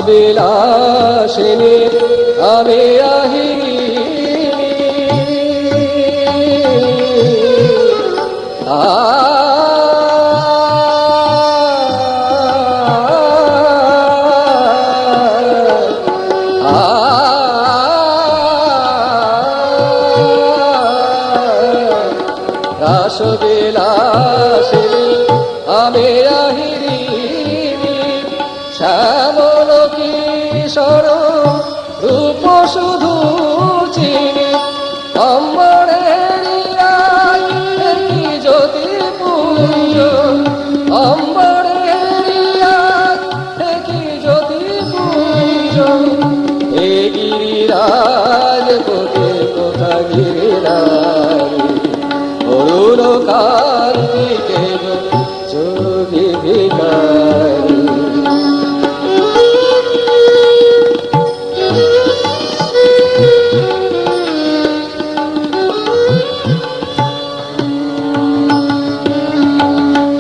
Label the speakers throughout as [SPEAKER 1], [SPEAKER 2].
[SPEAKER 1] বিলাসিনী আমি আহিনী রাস বিলাসিনী আমি আহিনী শ্যামল কিশোর রূপ শুধু চিনি অম্বরের কি জ্যোতি পুঞ্জ অম্বরের কি জ্যোতি পুঞ্জ এ গিরিরাজ কোথে কোথা গিরিরাজ অরুণ কান্তিকে যোগী ভিখারী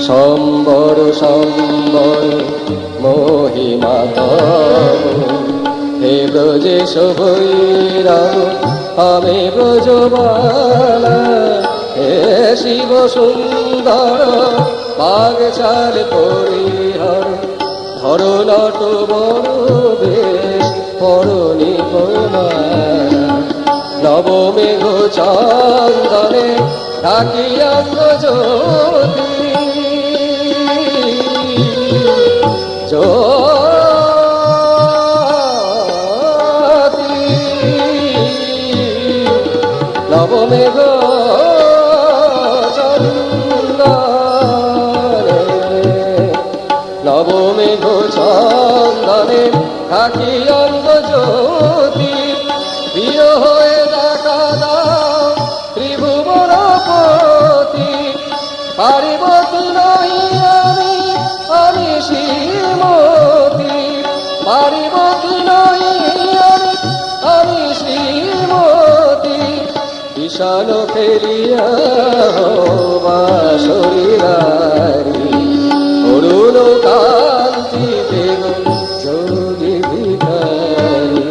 [SPEAKER 1] সম্বর সম্বর মহিমা তব হে ব্রজেশ ভৈরব আমি ব্রজবালা হে শিব সুন্দর বাগচাল পরিহর ধরো নট বড় বেশ পরণি নবমেঘ চন্দনে ঢাকিয়াঙ্গ জ্যোতি জ্যোতি নবমেঘ নবমেঘ চন্দনে ঢাকি অঙ্গ জ্যোতি প্রিয় হয়ে দেখা দাও ত্রিভুবনপতি পারিব কি নই আমি শ্রীমতী পারিব কি নই আমি শ্রীমতী বিশাল ফেরিয়া বাসরিরারি অরুণ কান্তি দেব যোগী ভিখারী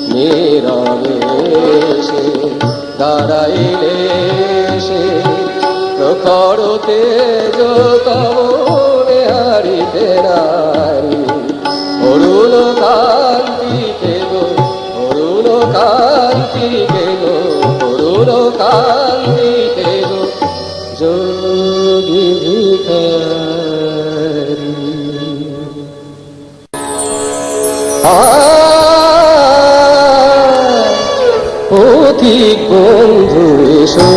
[SPEAKER 1] নীরবে সে দাঁড়াইলে সে প্রখর তেজ কমলে হারিতে নারী অরুণ কান্তি দেব অরুণ কান্তি দেব অরুণ কান্তি দেব যোগী ভিখারী পথিক বন্ধু এসো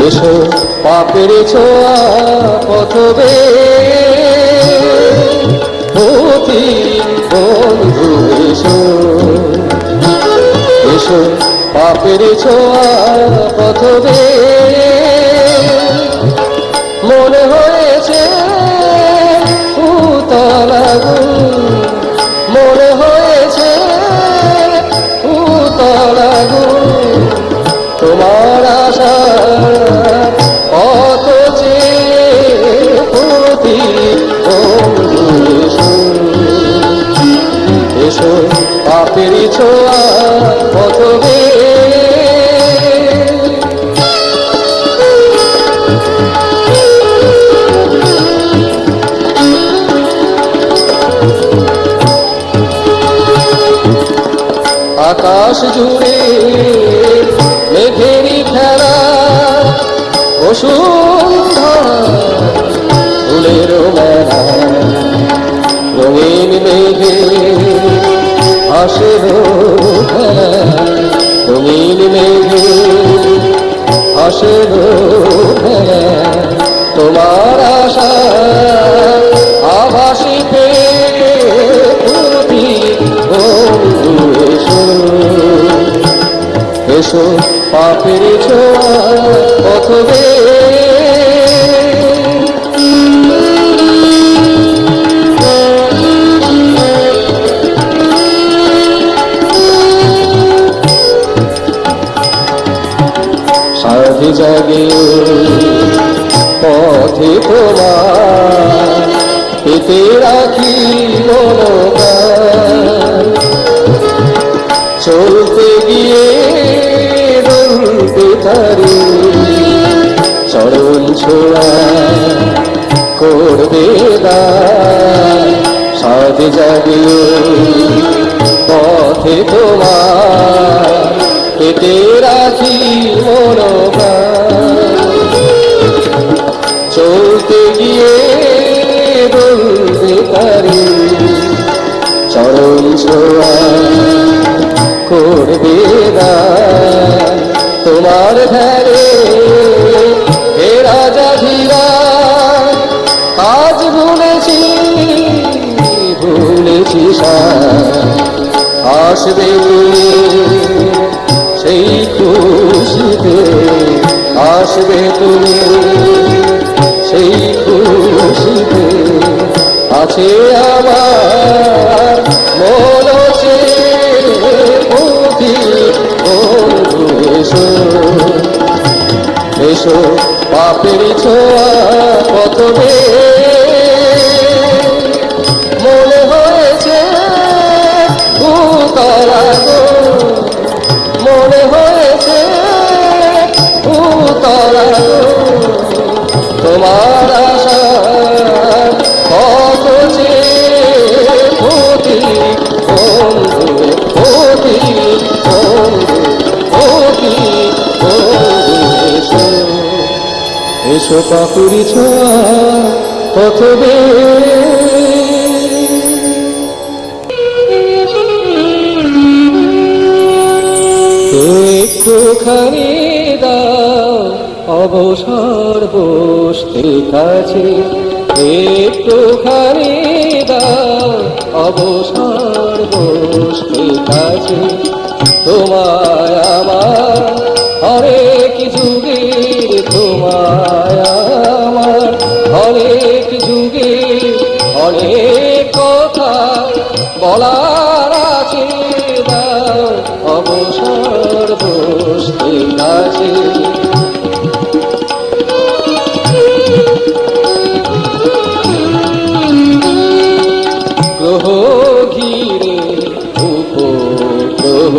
[SPEAKER 1] এসো পাপের ছোঁয়া পথবে পথিক বন্ধু এসো এসো পাপের ছোঁয়া পথবে মনে হয়েছে উতল আগুন মনে হয়েছে উতল আগুন তোমার আশা কত চেয়ে বন্ধু এসো পাপের ছোঁয়া পথবে আকাশ জুড়ে মেঘেরি খেলা বসুন্ধরা ফুলের মেলা রঙিন মেঘে হাসের খেলা রঙিন মেঘে হাসের খেলা তোমার আশা আভাসী বন্ধু এসো পাপের ছোঁয়া পথবে সাধি জাগে পথে তোমার পেতে পেতে রাখি মনোপ্রাণ। চলতে গিয়ে বলতে পারি চরণ ছোঁয়া করবে দান। সাজ জাগিয়ে পথে তোমার পেতে রাখি মনোপ্রাণ। চলতে গিয়ে বলতে পারি চরণ ছোঁয়া করবে দান। তোমার ধ্যানে হে রাজা ধীরাজ কাজ ভুলেছি আসবে তুমি সেই খুশিতে, আসবে তুমি সেই খুশিতে। আছে আমার মনছে বন্ধু এসো এসো পাপের ছোঁয়া পথবে। মনে হয়েছে উতলা গো, মনে হয়েছে উতলা গো। তোমার আশা কত যে অতি বন্ধু অতি বন্ধু অতি বন্ধু এসো এসো পাপুরি ছোঁয়া পথবে। একটুখানি দাও অবসর বসতে কাছে, একটুখানি দাও অবসর বসতে কাছে। তোমায় আমার অনেক যুগের, তোমায় আমার অনেক যুগের অনেক কথা বলার আছে। দাও অবসর বসতে কাছে। গ্রহ ঘিরে উপগ্রহ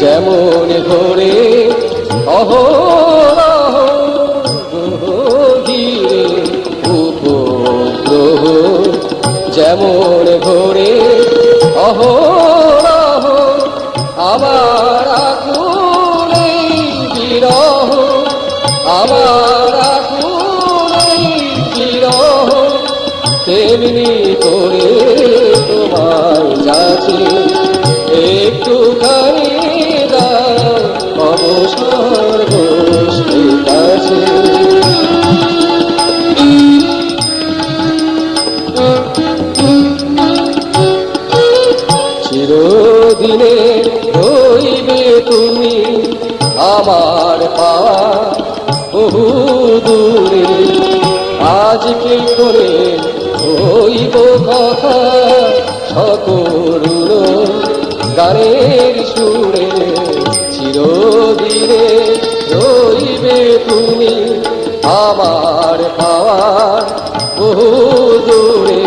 [SPEAKER 1] যেমন ঘোরে অহরহ, গ্রহ ঘিরে উপগ্রহ যেমন ঘোরে অহরহ। আমার আকুলে বিরহ, আমার আকুলে বিরহ তেমনি করে তোমায় যাচ্ছে। একটুখানি দাও অবসর বসতে কাছে। চিরদিনে রইবে তুমি আমার পাওয়া বহু দূরে। আজকে করে হইব কথা সকরুণ গানের সুরে। চিরদিনে রইবে তুমি আমার পাওয়া বহু দূরে।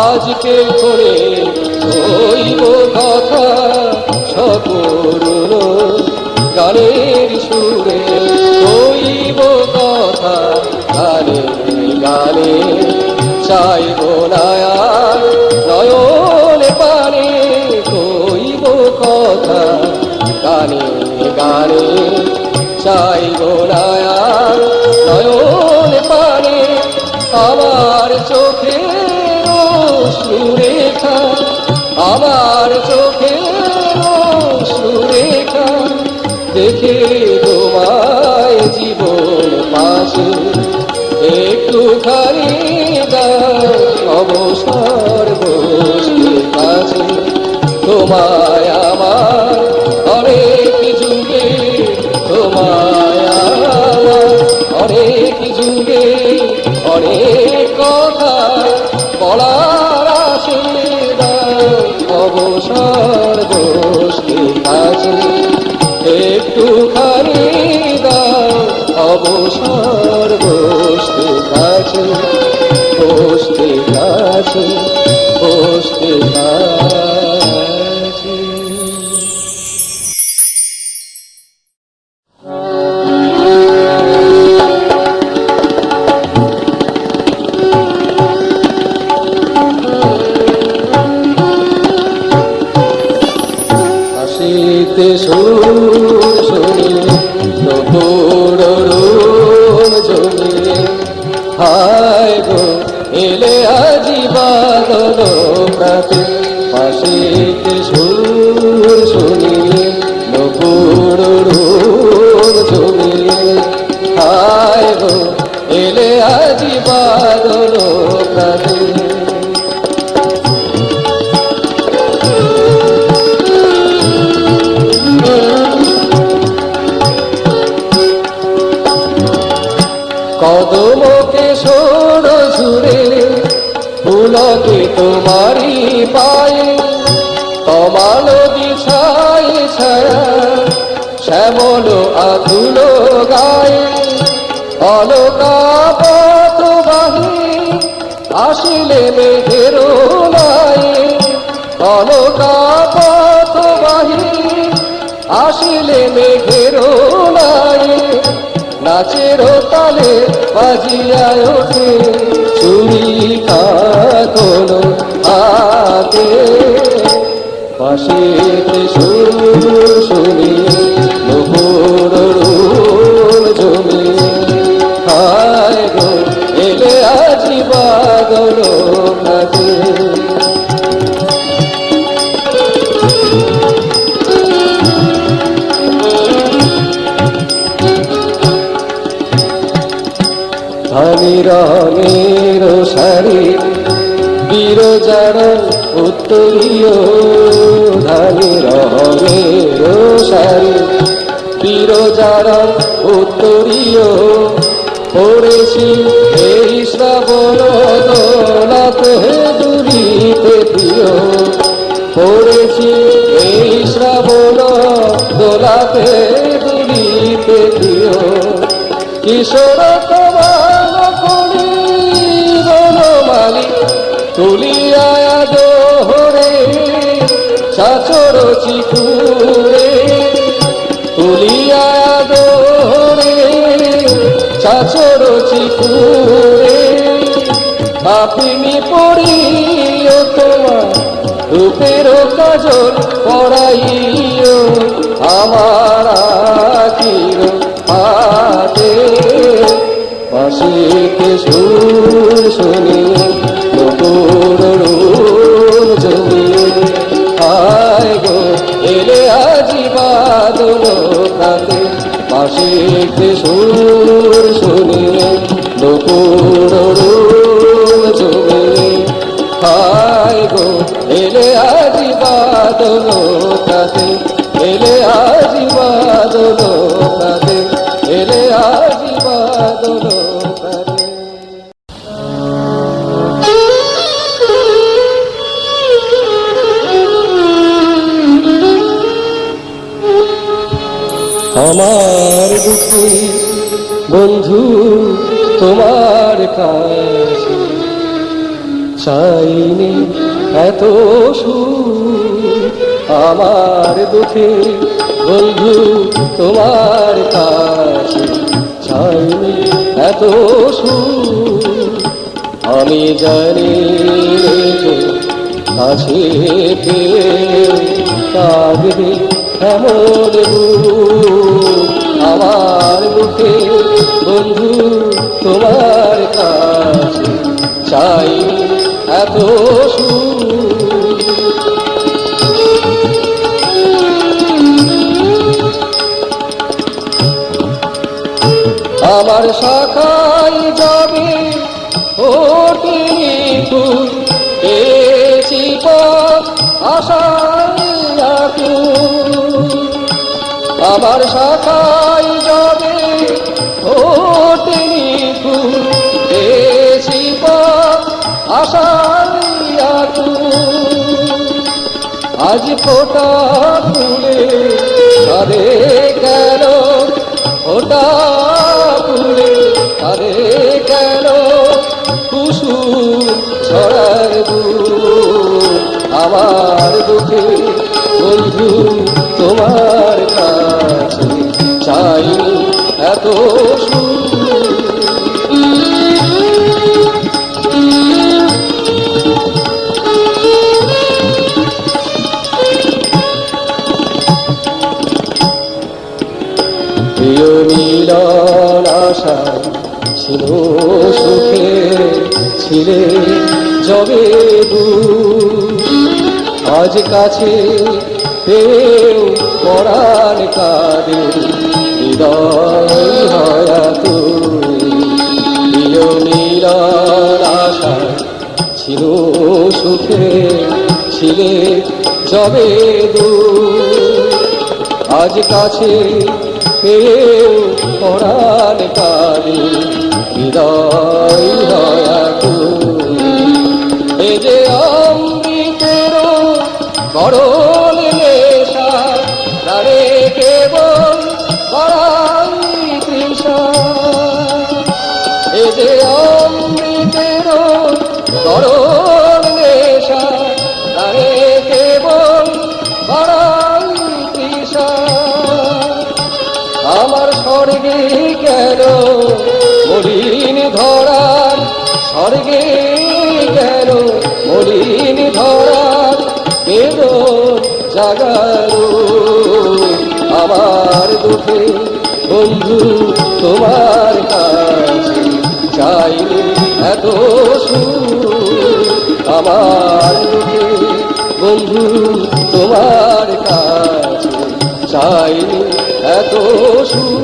[SPEAKER 1] আজকে করে হইব কথা সকরুণ গানের সুরে। হইব কথা গানে গানে চাইব না আর নয়নে পানে। হইব কথা গানে গানে চাইব না আর নয়নে পানে। আমার চোখে সুরেখা, আমার চোখে সুরেখা দেখে তোমায় জীবন পাশে। একটুখানি দাও অবসর বসতে কাছে। তোমায় আমার অনেক যুগে, তোমায় আমার অনেক যুগে অনেক কথা বলার আছে। দাও অবসর বসতে কাছে। একটুখানি দাও অবসর বসতে কাছে, বসতে বাঁশিতে সুর শুনিয়ে নকুর রুম জমিয়ে হায় গো এলে আজি বাদল প্রাতে বাঁশিতে সুর শুনিয়ে নকুর রুম জমিয়ে হায় গো এলে আজি বাদল প্রাতে কদমকে সোর ঝুড়ে ফুলকে তোমারি পায়ে তমাল বিছাই ছায়া শ্যামল আকুল গায়ে অলকা পথবাহী আসিলে মেঘের নায়ে অলকা পথবাহী আসিলে মেঘের নায়ে নাচের তালে বাজিয়া ওঠে চুরি কাকল হাতে বাঁশিতে সুর শুনিয়ে নকুর রুম জমিয়ে হায় গো এলে আজি বাদল প্রাতে ধানি রঙের শাড়ি বিরজার উত্তরীয় ধানি রঙের শাড়ি বিরজার উত্তরীয় পড়েছি এই শ্রাবণ দোলাতে দুলিতে প্রিয় পড়েছি এই শ্রাবণ দোলাতে দুলিতে প্রিয় কিশোর তোমার কলি বনমালী তুলিয়া দোহরে চাচর চিকুরে তুলিয়া দোহরে চাচর চিকুরে আপনি পড়িও তোমার রূপের কাজল পড়াইও আমার আখির হাতে বাঁশিতে সুর শুনিয়ে নকুর রুম জমিয়ে হায় গো এলে আজি বাদল প্রাতে বাঁশিতে সুর শুনিয়ে নকুর রুম জমিয়ে হায় গো এলে আজি বাদল প্রাতে এলে আজি বাদল প্রাতে এলে আজি বাদল প্রাতে আমার দুঃখে বন্ধু তোমার কাছে চাইনি এত সুর আমার দুঃখে বন্ধু তোমার কাছে চাইনি এত সুর আমি জানি যে কাছে পেয়ে কাঁদবে এমন আমার বুকে বন্ধু তোমার কাছে চাই এত আমার শাখায় যাবে ওটি ফুল পেয়েছি পথ আশায় আমার শাখায় যাবে ওটি ফুল পেয়েছি পথ আশায় আজ ফোটা ফুলে সারে কেন ফোটা ফুলে সারে কেন কুসুম ছড়ার আমার দুঃখে বন্ধু তোমার কাছে চাই এত ছিলে যবে দূর, আজ কাছে পেও পরাণ কাঁদে, হৃদয় হয় তুই। প্রিয় মিলন আশা ছিল সুখে ছিলে যবে দূর, আজ কাছে পেও পরাণ কাঁদে, হৃদয় হয় তুই। এ যে অমৃতের গরল নেশা, প্রাণে কেবল বাড়াই তৃষা। এ যে অমৃতের গরল নেশা, প্রাণে কেবল বাড়াই তৃষা। আমার স্বর্গে কেন মলিন ধরার, স্বর্গে কেন মলিন ধরার বেদন জাগালো। আমার দুঃখে বন্ধু তোমার কাছে চাইনি এত সুর, আমার দুঃখে বন্ধু তোমার কাছে চাইনি এত সুর।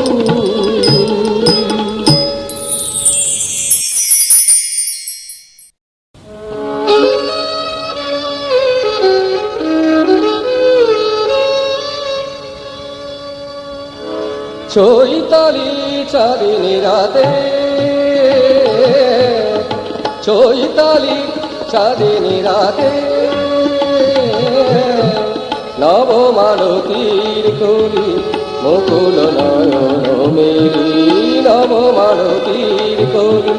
[SPEAKER 1] চৈতালি চাঁদিনী রাতে, চৈতালি চাঁদিনী রাতে, নবমালতীর কলি মুকুল নয়ন মেলি, নবমালতীর কলি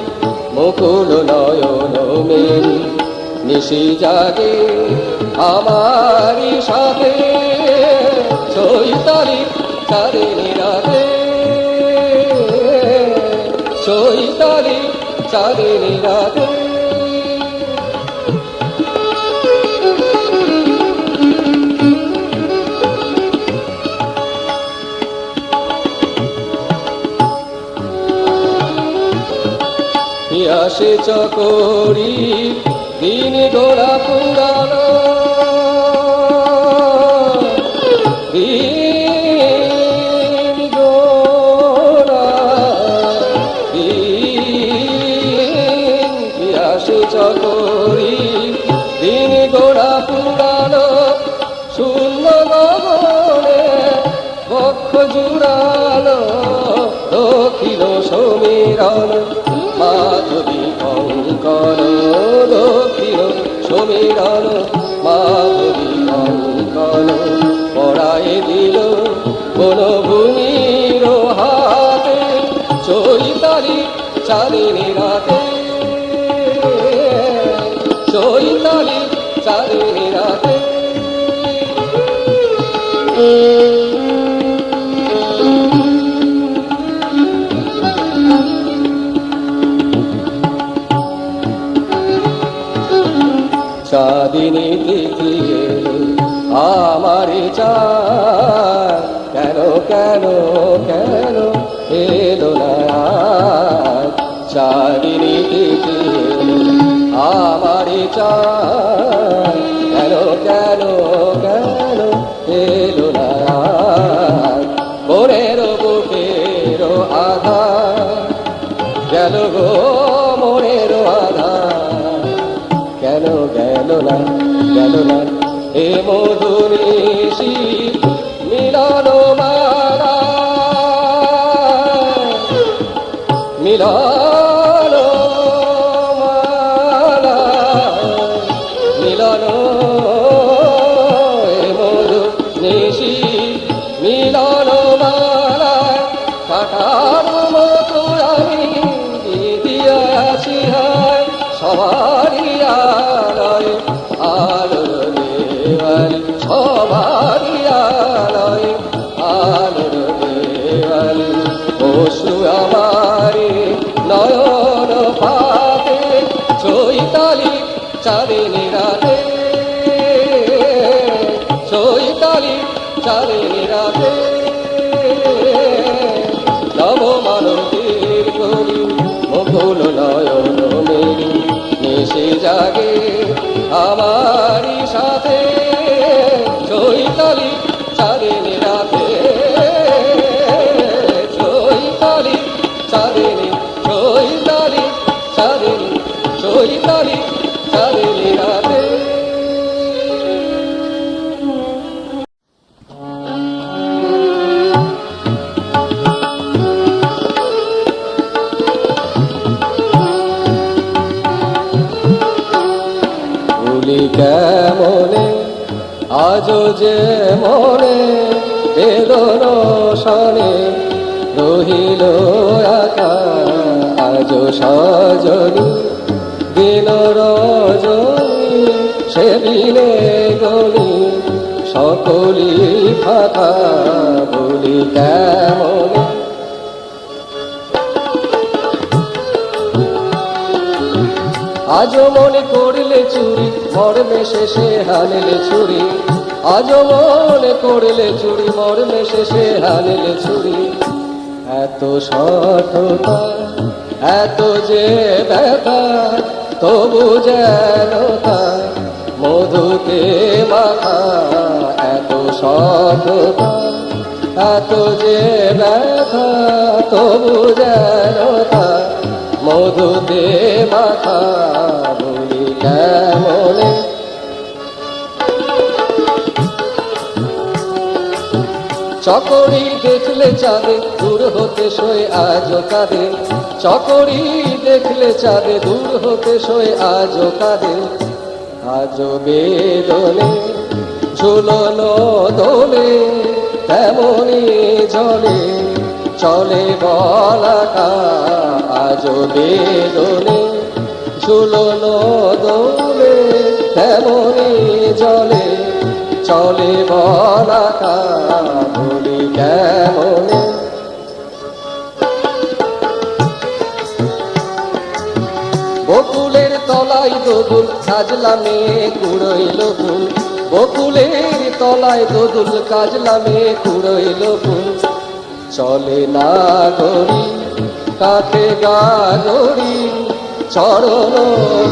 [SPEAKER 1] মুকুল নয়ন মেলি। নিশি জাগে আমারি সাথে, চৈতালি চাঁদিনী রাতে, চৈতালি চাঁদিনী রাতে। আসে চকরি দিন গোড়া পুরানো, দিন গোড়া দিন আসে চকরি দিন গোড়া পুরানো। শূন্য গগনে বক্ষ জুড়ানো, দক্ষিণ সমীরণ মাধবী কঙ্কণ, দক্ষিণ সমীরণ মাধবী কঙ্কণ। পড়ায় দিল বনভূমির হাতে, চৈতালি চাঁদিনী রাতে, চৈতালি চাঁদিনী রাতে। চাঁদিনী তিথি এলো আমার চাঁদ, কেন কেন কেন এলো না আজ। চাঁদিনী তিথি এলো আমার চাঁদ, কেন কেন কেন এলো না আজ। মনের বুকের আধার গেল গো, মনের আধার কেন গেল না, গেল না। এ মধুনিশি মিলন মালা, মিলন মালা, মিলন। এ মধুনিশি মিলন মালা, কাটার মতো আমি দিদিয়াছি হায় সবারই আলয়, আলোর দেওয়ালি সবারই আলয়, আলোর দেওয়ালি। পশু আমারে নয়ন পাতে, চৈতালি চাঁদিনী রাতে, চৈতালি চাঁদিনী রাতে। নবমালতীর কলি মুকুল নয়ন মেলি, নিশি জাগে আমারই সাথে চৈতালি চাঁদিনী রাতে চৈতালি চাঁদিনী চৈতালি চাঁদিনী চৈতালি চাঁদিনী রাতে ভুলি কেমনে আজও যে মনে বেদন শনে রহিল একা আজও সজনী দিন রজনী সেদিনে গলি সকলি ফাঁকা ভুলি কেমনে আজও মনে করলে চুরি মর্মে শেষে হানিলে ছুরি আজও মনে করলে চুরি মর্মে শেষে হানিলে ছুরি এত সঠতা এত যে ব্যথা তবু যেন তা মধুতে মাখা এত সঠতা এত যে ব্যথা তবু যেন তা মধুতে মাথা বলি কেমনে চকরি দেখলে চাঁদে দূর হতে সয়ে আজও কাঁদে চকরি দেখলে চাঁদে দূর হতে সয়ে আজও কাঁদে আজও বেদনে ঝুলনো দোলে তেমনি জলে চলে বলাকা আজও বেদনে ঝুলনো দোলে তেমনি জলে চলে বলাকা বলি কেমনে বকুলের তলায় দোদুল কাজলা মেয়ে কুড়ইল ফুল বকুলের তলায় দোদুল কাজলা মেয়ে কুড়ইল ফুল চলে না গড়ি কাঠে গা গড়ি চরণ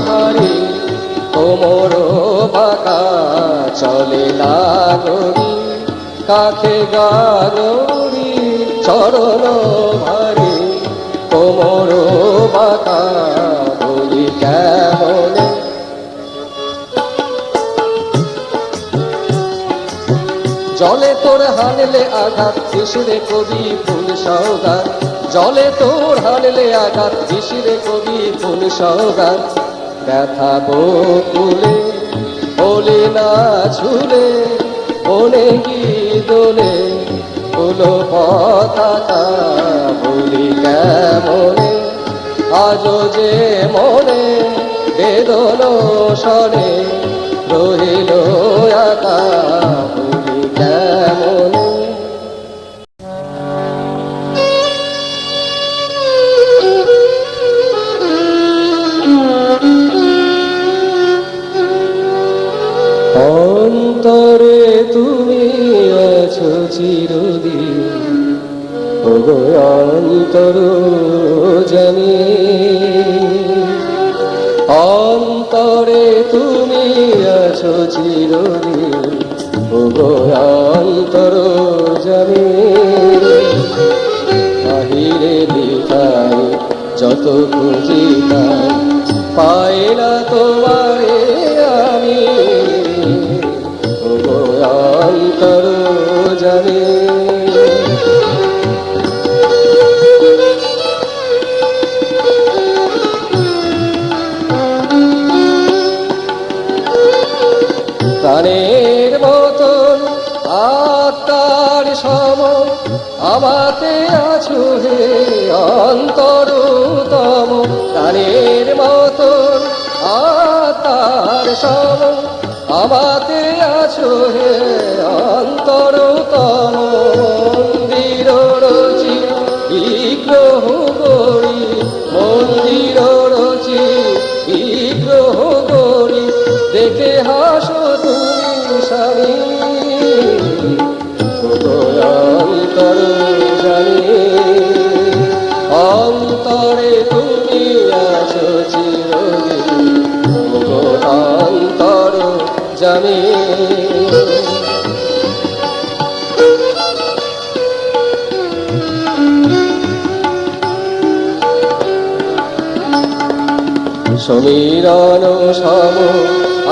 [SPEAKER 1] ভারী কোমর বাঁকা চলে না গড়ি কাঠে গা গড়ি চরণ ভারী কোমর বাঁকা বলি কেমনে জলে তোর হানলে আঘাত শিশিরে কবি ফুল সৌগাত জলে তোর হানলে আঘাত শিশিরে কবি ফুল সৌগাত ব্যথা বকুলে বলে না ছুলে বনে কি দোলে ফুলো পতাকা বলি কেমনে আজও যে মনে বেদন শনে রহিল একা বলি কেমনে অন্তরে তুমি আছো চিরদিন ওগো অন্তর জানি অন্তরে তুমি আছো চিরদিন ওগো অন্তর জানি বাহিরে লিখাই যত খুঁজি তাই পাই না তোমারে আমি ওগো অন্তর জানি প্রাণের মতন আত্মার সম আমাতে আছো হে অন্তরতম প্রাণের মতন আত্মার সম আমাতে আছো হে অন্তরতম মন্দির রচি বিগ্রহ গড়ি মন্দির রচি বিগ্রহ গড়ি দেখে হাসো তুমি স্বামী অন্তর জানি অন্তরে তুমি আছো চিরদিন জানি। সমীরণ সম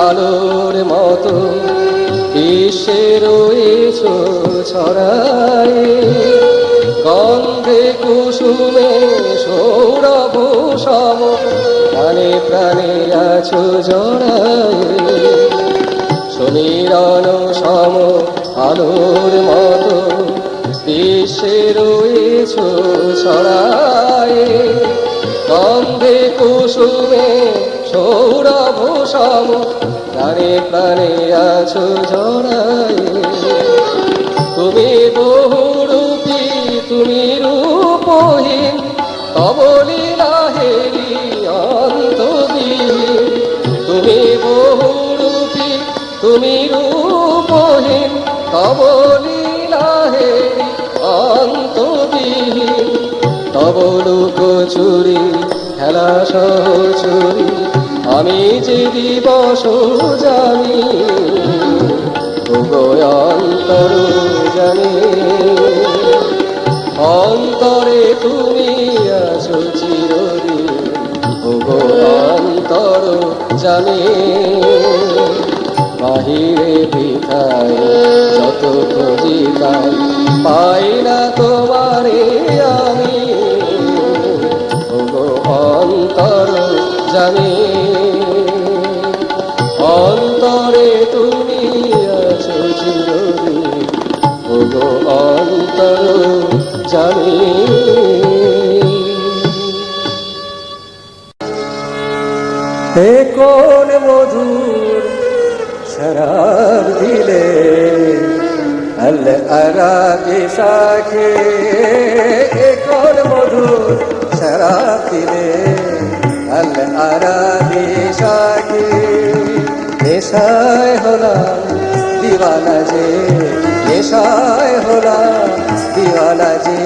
[SPEAKER 1] আলোর মতো বিশ্বে রয়েছ ছড়ায়, গন্ধে কুসুমে সৌরভ সম প্রাণে প্রাণে আছো জড়ায়। সমীরণ সম আলোর মতো বিশ্বে রয়েছ ছড়ায়, গন্ধে কুসুমে সৌরভ সম প্রাণে প্রাণে আছো জড়ায়। তুমি বহুরূপী তুমি রূপহীন, তব লীলা হেরি অন্তবিহীন। তুমি বহুরূপী তুমি রূপহীন, তব লীলা হেরি অন্তবিহীন। তব লুকোচুরি খেলা সহচুরি আমি যে দিবস জানি, ওগো অন্তর জানি। অন্তরে তুমি আছো চিরদিন, ওগো অন্তর জানি। বাহিরে ভিখায় যত খুঁজি তাই পাই না তোমারে আমি, ওগো অন্তর জানি। অন্তরে তুমি আছো চিরদিন, ওগো অন্তর জানি। এ কোন মধুর শরাব দিলে আল আরাবি শাখে, এ কোন মধুর শরাব দিলে আল আরাবি শাখে। নেশায় হলাম দিওয়ানা যে, নেশায় হলাম দিওয়ানা যে,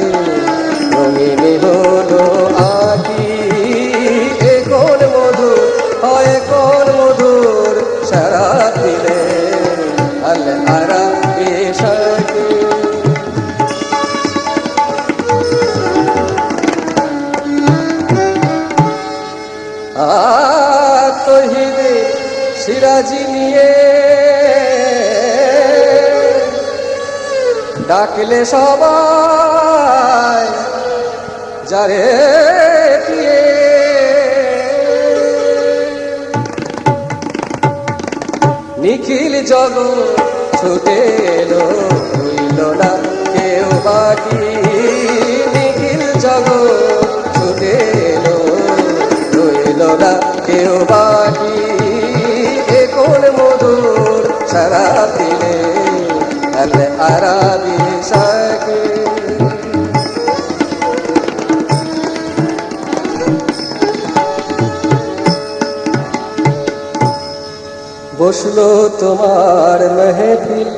[SPEAKER 1] রঙিন হলো আঁখি। এ কোন মধুর হয় কোন মধুর শরাব দিলে আল আরাবি শাখে। তহিদে সিরাজি নিয়ে ডাকলে সবাই যারে পিয়ে। নিখিল জগৎ ছুটে এলো, রইল না কেউ বাকি। নিখিল জগৎ ছুটে এলো, রইল না কেউ বাকি। এ কোন মধুর শরাব দিলে আল আরাবি শাখে। বসলো তোমার মেহফিল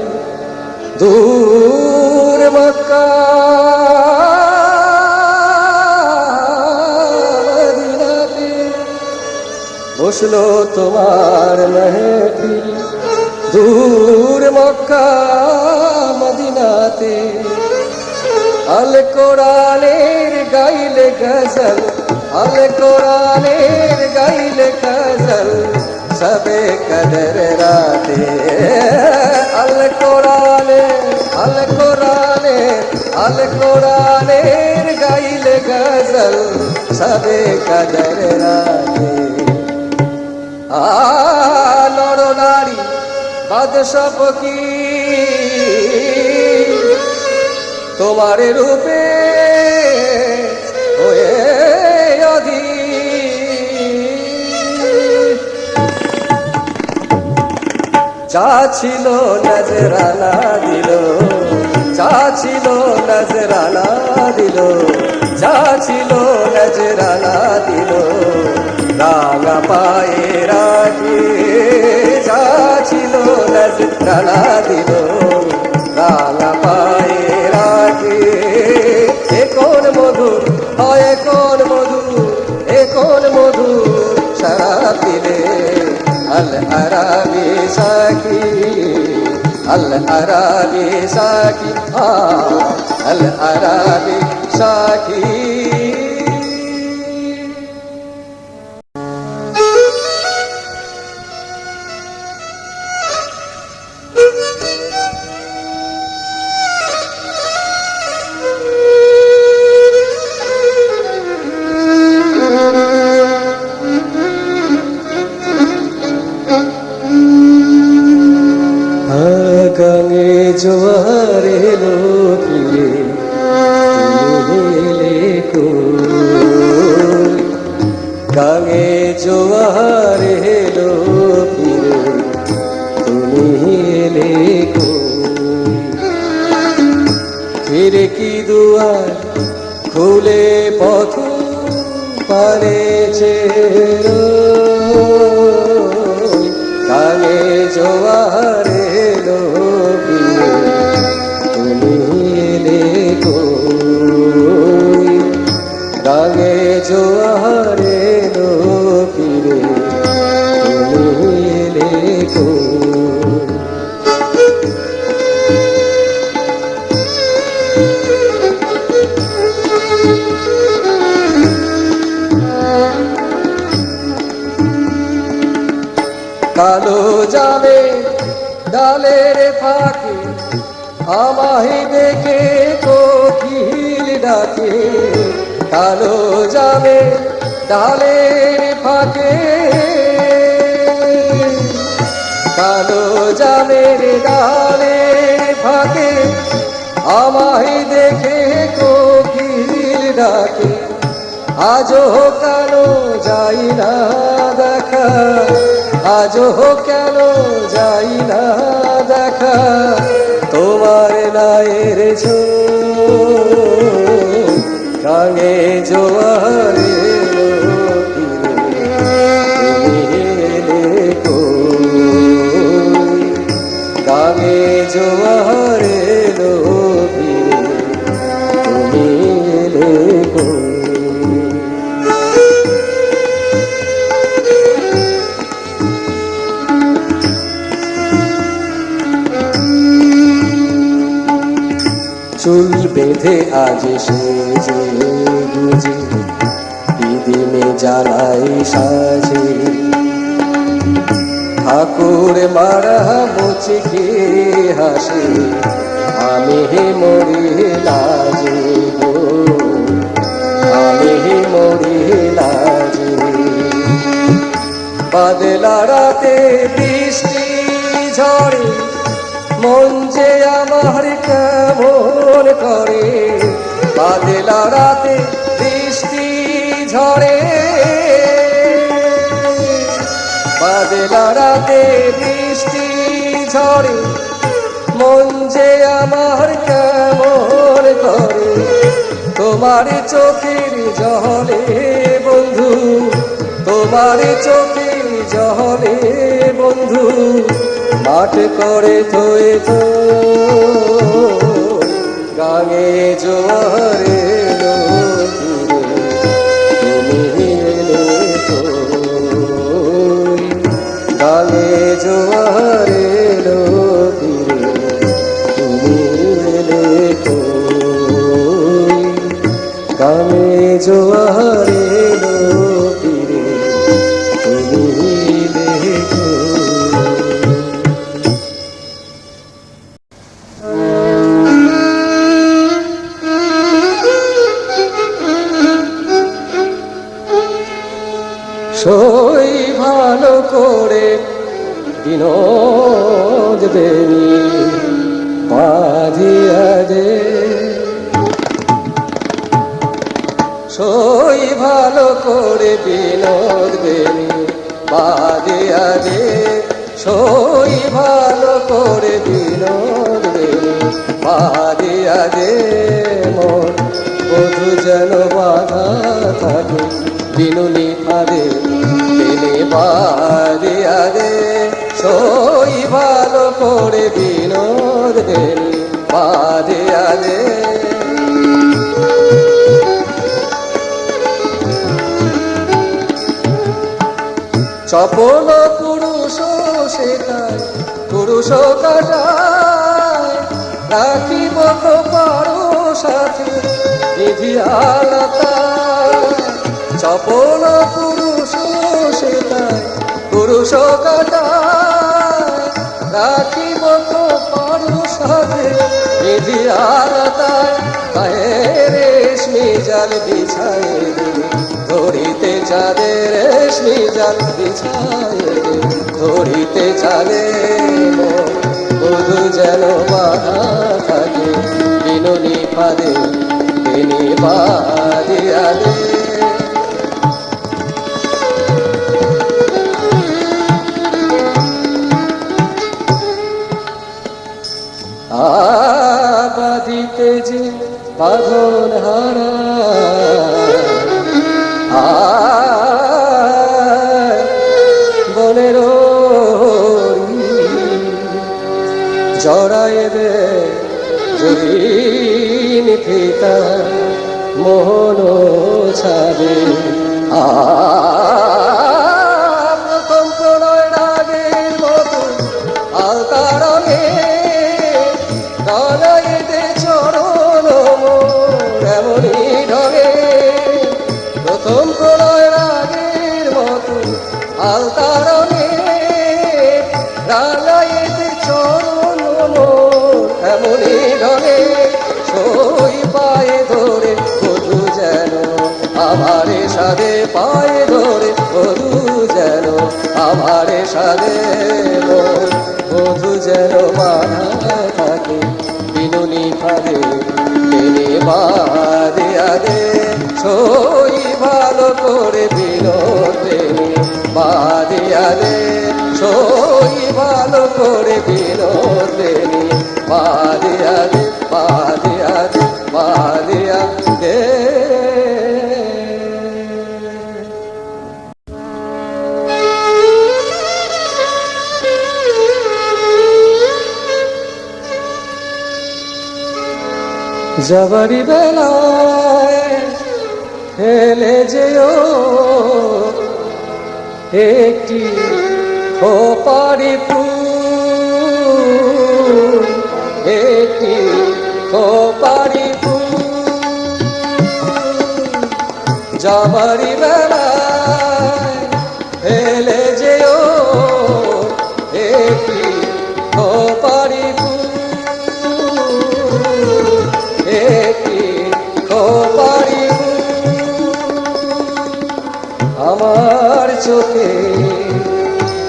[SPEAKER 1] দূর মক্কা মদিনাতে। বসলো তোমার মেহফিল দূর মক্কা মদিনাতে। আল কোরআনের গাইলে গজল, আল কোরআনের গাইলে গজল সবে কদর রাতে। আল কোরআনে আল কোরআনে আল কোরআনের গাইলে গজল সবে কদর রাতে। নর নারী বাদশা ফকির তোমার রূপে হয়ে অধীর। যা ছিল নজরানা দিল, যা ছিল নজরানা দিল, যা ছিল নজরানা দিল রাঙা পায়ে রাখি। যা ছিল নজরানা দিল রাঙা পায়ে রাখি। এ কোন মধুর হয় কোন মধুর, এ কোন মধুর শরাব দিলে আল আরাবি শাখি। الأراضي ساكي الأراضي ساكي গাঙে জোয়ার এলো ফিরে এলে কই গাঙে জোয়ার এলো ফিরে তুমি এলে কই ফিরে কি দুয়ার খুলে পথ পারে গাঙে জোয়ার এলো ফিরে তুমি এলে কই গাঙে জোয়ার এলো ফিরে তুমি এলে কই কালো যাবে ডালের ফাঁকে আমায় দেখে কোকিল ডাকে কালো যাবে ডালের ফাঁকে কালো যাবে ডালের ফাঁকে আমায় দেখে কোকিল ডাকে আজও কেন যাই না দেখা আজও কেন যাই না দেখা তোমার নায়ের গাঙে জোয়ার এলো ফিরে তুমি এলে কই গাঙে জোয়ার এলো ফিরে তুমি এলে কই চুল বেঁধে আজ সেজে গুজে দিদিমে জ্বালাই সাজে ঠাকুর মারা মুচকে হাসে আমি মরি লাজে গো আমি মরি লাজে বাদলা রাতে বৃষ্টি ঝড়ে মন যে আমার কেমন করে বাদলা রাতে বৃষ্টি ঝড়ে বাদলা রাতে বৃষ্টি ঝড়ে মন যে আমার কেমন করে তোমার চোখের জলে বন্ধু তোমার চোখের জলে বন্ধু মাঠ করে থয়ে তো গাঙে জোয়ার এলো তুমি এলে কই গাঙে জোয়ার এলো ফিরে তুমি এলে কই গাঙে জোয়ার এলো ফিরে তুমি এলে কই সই ভালো করে বিনোদ দেনি বাঁধিয়া দে সই ভালো করে বিনোদ দেনি বাঁধিয়া দে সই ভালো করে বিনোদ দেনি বাঁধিয়া দে মন বধু যেন বাধা থাকে বিনুনি ফাঁদে টেনে বাঁধিয়া দে সই ভালো করে বিনোদ দেনি বাঁধিয়া দে চপল পুরুষ সেটাই পুরুষ কাটা রাখিব তো পারো সাথে বিধি আলতা, চপল পুরুষ সে তাই পুরুষ কাটা, রাখিব তো পারো সাথে বিধি আলতা, গায়ে রেশমি জাল বিছায়ে দিলে ধরিতে চাঁদে, রেশমি জাল বিছায়ে দিলে ধরিতে চাঁদে, বধূ যেন বাধা থাকে বিনুনি ফাঁদে, তিনি বাঁধিয়া দে। বাঁধিতে যে বাঁধন হারা, বনের জড়ায় দে জরিন ফিতা মোহন ছাবে, প্রথম প্রণয় রাগের মতো আলতা রঙে গলায় দে চরণ এমনই ঢঙে, প্রথম প্রণয় রাগের মতো আলতা রঙে গলায় দে চরণ এমনই ঢঙে, সই পায়ে ধরে বধূ যেন আমারে সাদে, পায়ে ধরে বধূ যেন আমারে সাদে, বধূ যেন বাধা থাকে বিনুনি ফাঁদে, তিনি বাঁধিয়া দে। সই ভালো করে বিনোদ তিনি বাঁধিয়া দে, সই ভালো করে বিনোদ তিনি বাঁধিয়া দে, বাঁধিয়া দে, বাঁধিয়া দে। যাবারি বেলায় ফেলে যেও একটি খোপারি ফুল, একটি খোপারি ফুল, যাবারি বেলায় ফেলে যেও একটি খোপারি ফুল, একটি খোপারি ফুল, আমার চোখে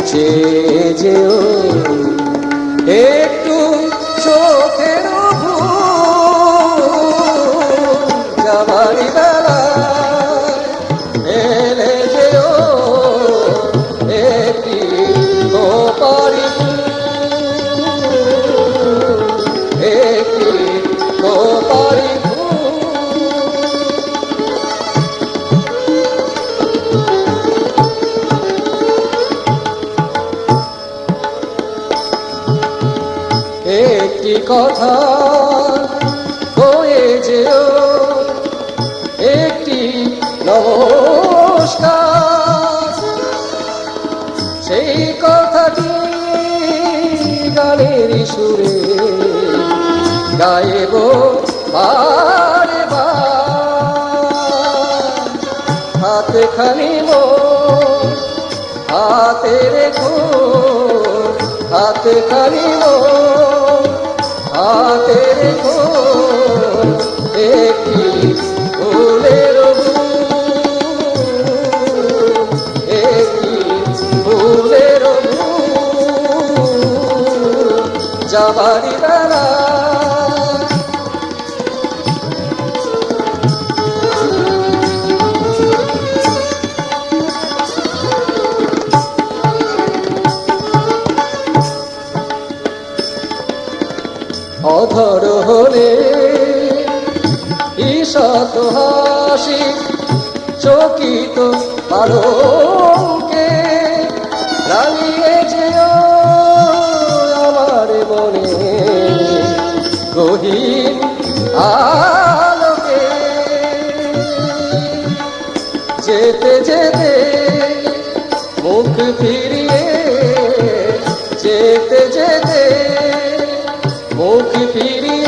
[SPEAKER 1] চেয়ে যেও একটু চোখের ভুল, যাবারি বেলায় এলে যেও একটি খোপারি ফুল, একটি খোপারি ফুল। একটি কথা কয়ে যেও একটি নমস্কার, সেই কথাটি গানের সুরে গাইব বারে বার, হাতে খানি মোর হাতে রেখো, হাতে খানি মোর হাতে রেখো একটি ফুলের বুল, একটি ফুলের বুল, যাবারি বেলা অধর হলে ঈষৎ হাসি চকিত আলোকে রাঙিয়ে যেও আমার মনে গহীন আলোকে, যেতে যেতে মুখ ফিরিয়ে, যেতে যেতে মুখ ফিরিয়ে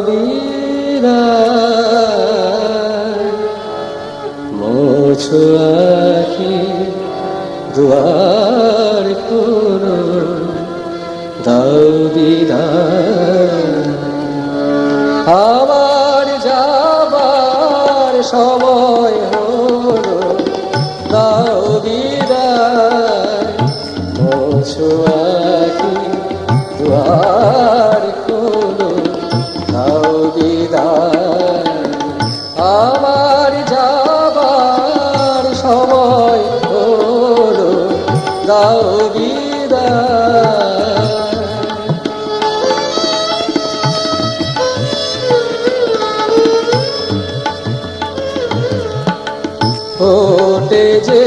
[SPEAKER 1] বিদায় মোছো আখি দুয়ার খোলো দাও বিদায় আমার যাবার সময় হলো দাও বিদায় মোছো আখি দুয়ার খোলো দাও বিদায় আমার যাবার সময় হলো দাও বিদায় ফোটে যে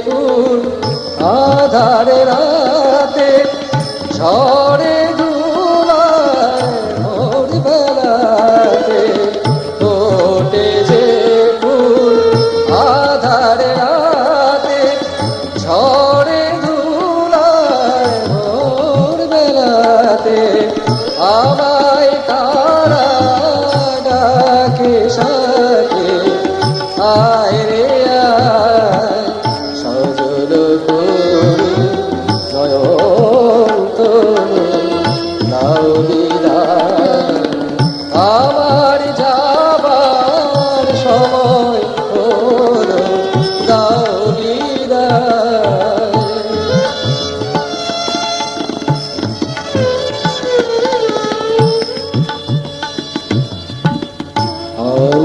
[SPEAKER 1] ফুল আধারে রাতে ঝড়ে ধুলায় ভোর বেলাতে ফোটে যে ফুল আধারে রাতে ঝড়ে ধুলায় ভোর বেলাতে আমায় তারা ডাকে সাথে আয় রে আয় সজল করি নয়ন তোলো নাও বিদায় আমার যাবার সময় হলো দাও বিদায়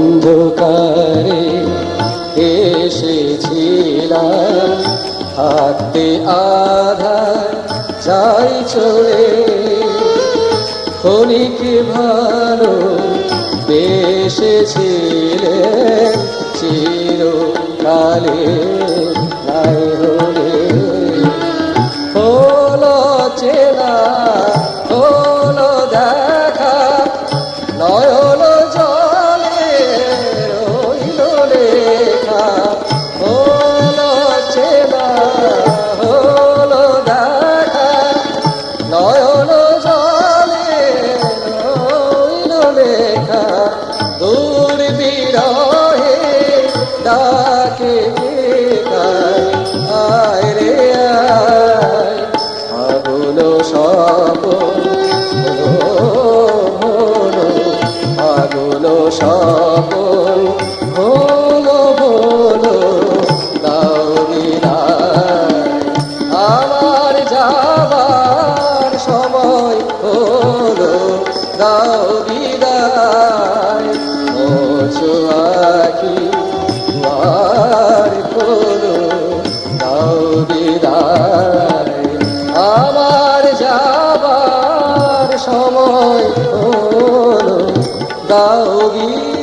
[SPEAKER 1] অন্ধকারে এসেছিলাম হাতে আধার যাই চলে ক্ষণিক ভালো বেসেছিলে চিরকালে নাই হলে হলো চেনা হলো দেখা নয়ন জলে রইল লেখা হলো চেনা হলো দেখা নয়ন জলে রইল লেখা দূর বিরহে ডাকে আয় রে আয় আগুন স্বপন আগুন স্বপন হলো বলো দাও বিদায় আমার যাবার সময় হলো দাও বিদায় মোছো আখি দুয়ার খোলো দাও বিদায় আমার যাবার সময় হলো দাও বিদায়